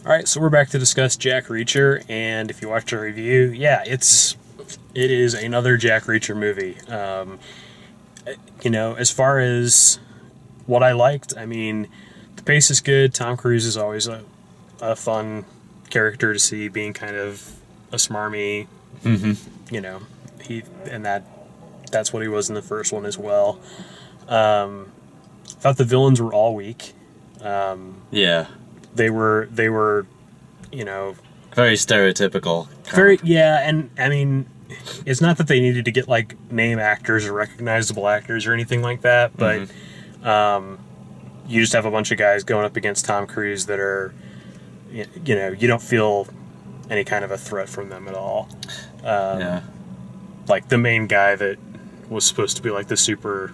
All right, so we're back to discuss Jack Reacher, and if you watched our review, yeah, it is another Jack Reacher movie. As far as what I liked, I mean, the pace is good. Tom Cruise is always a fun character to see, being kind of a smarmy. That's what he was in the first one as well. Thought the villains were all weak. Yeah. They were, very stereotypical. and I mean, it's not that they needed to get like name actors or recognizable actors or anything like that, but you just have a bunch of guys going up against Tom Cruise that are, you don't feel any kind of a threat from them at all. Like the main guy that was supposed to be like the super,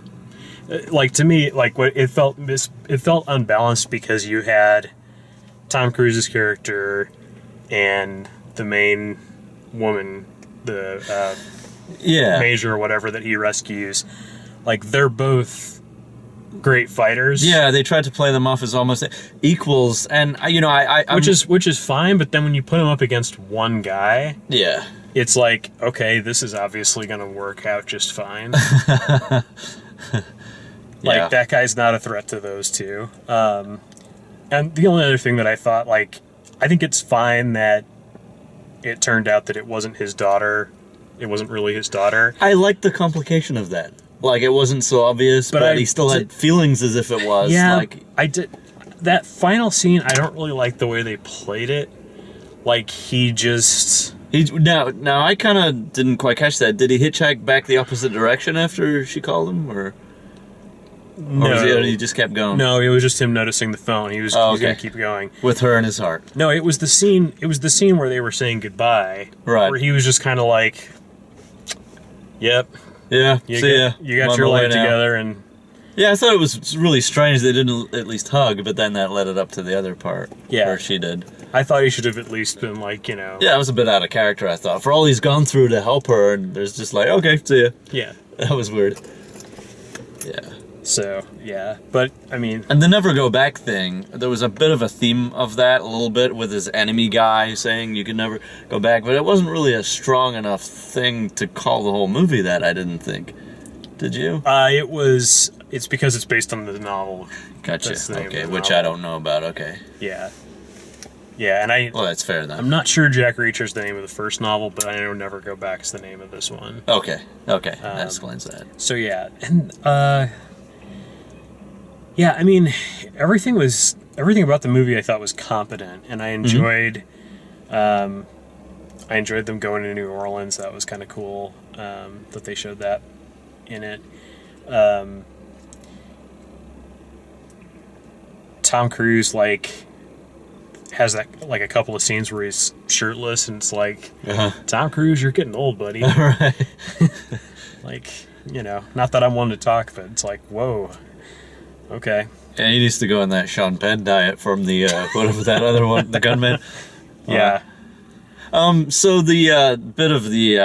like to me, like what it felt unbalanced because you had Tom Cruise's character and the main woman, the Major or whatever that he rescues. Like they're both great fighters. Yeah, they tried to play them off as almost equals, and which is fine. But then when you put them up against one guy, yeah, it's like, okay, this is obviously going to work out just fine. Like that guy's not a threat to those two. And the only other thing that I thought, like, I think it's fine that it turned out that it wasn't his daughter. It wasn't really his daughter. I liked the complication of that. Like, it wasn't so obvious, but he still had feelings as if it was. Yeah, like, I did. That final scene, I don't really like the way they played it. Like, Now, I kind of didn't quite catch that. Did he hitchhike back the opposite direction after she called him, or he just kept going? No, it was just him noticing the phone. He was going to keep going with her in his heart. No, it was the scene. It was the scene where they were saying goodbye. Right. Where he was just kind of like, "Yep, yeah, you got your life together." And yeah, I thought it was really strange they didn't at least hug, but then that led it up to the other part. Yeah, where she did. I thought he should have at least been like, Yeah, it was a bit out of character, I thought. For all he's gone through to help her, and there's just like, okay, see ya. Yeah. That was weird. Yeah. So, yeah. But, I mean... And the never go back thing, there was a bit of a theme of that, a little bit, with his enemy guy saying you can never go back, but it wasn't really a strong enough thing to call the whole movie that, I didn't think. Did you? It's because it's based on the novel. Gotcha. Okay, which I don't know about, okay. Yeah. Yeah, and well, that's fair then. I'm not sure Jack Reacher's the name of the first novel, but I know Never Go Back is the name of this one. Okay, that explains that. So yeah, and yeah, I mean, everything about the movie I thought was competent, and I enjoyed, them going to New Orleans. That was kind of cool that they showed that in it. Tom Cruise has that a couple of scenes where he's shirtless, and it's like, Tom Cruise, you're getting old, buddy. Right. Not that I'm one to talk, but it's like, whoa, okay. Yeah, he needs to go on that Sean Penn diet from the whatever that other one, the gunman. Yeah. So the bit of the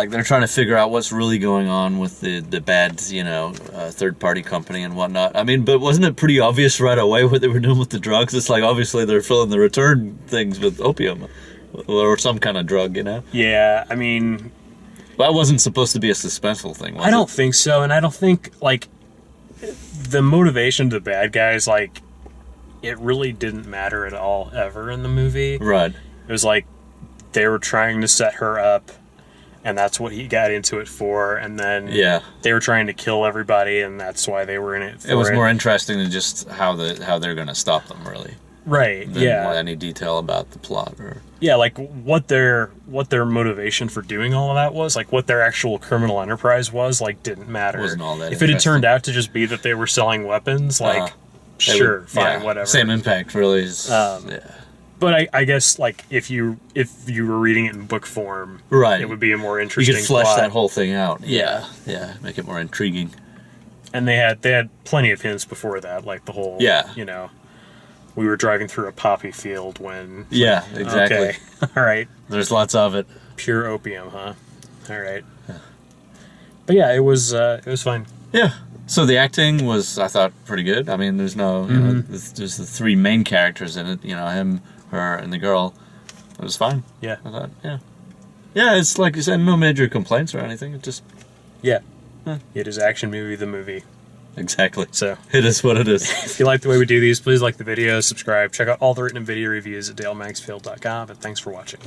they're trying to figure out what's really going on with the bad, third-party company and whatnot. I mean, but wasn't it pretty obvious right away what they were doing with the drugs? It's like, obviously, they're filling the return things with opium or some kind of drug, Yeah, I mean... That wasn't supposed to be a suspenseful thing, was it? I don't think so, and I don't think, the motivation to the bad guys, it really didn't matter at all, ever, in the movie. Right. It was they were trying to set her up, and that's what he got into it for, and then they were trying to kill everybody, and that's why they were in it for it. It was more interesting than just how they're going to stop them, really. Right, than any detail about the plot. Yeah, what their motivation for doing all of that was, what their actual criminal enterprise was, didn't matter. It wasn't all that If it had turned out to just be that they were selling weapons, sure, fine, whatever. Same impact, really. But I guess if you were reading it in book form, right, it would be a more interesting. You could flesh plot. that whole thing out. Yeah, make it more intriguing. And they had plenty of hints before that, the whole we were driving through a poppy field when. Yeah, exactly. Okay, all right. There's lots of it. Pure opium, huh? All right. Yeah. But yeah, it was fine. Yeah. So the acting was, I thought, pretty good. I mean, there's no, you know, there's the three main characters in it. You know, him, her, and the girl. It was fine. Yeah. I thought, yeah. Yeah, it's like you said, no major complaints or anything. It just... Yeah. It is Action Movie the movie. Exactly. So it is what it is. if you like the way we do these, please like the video, subscribe, check out all the written video reviews at dalemaxfield.com, and thanks for watching.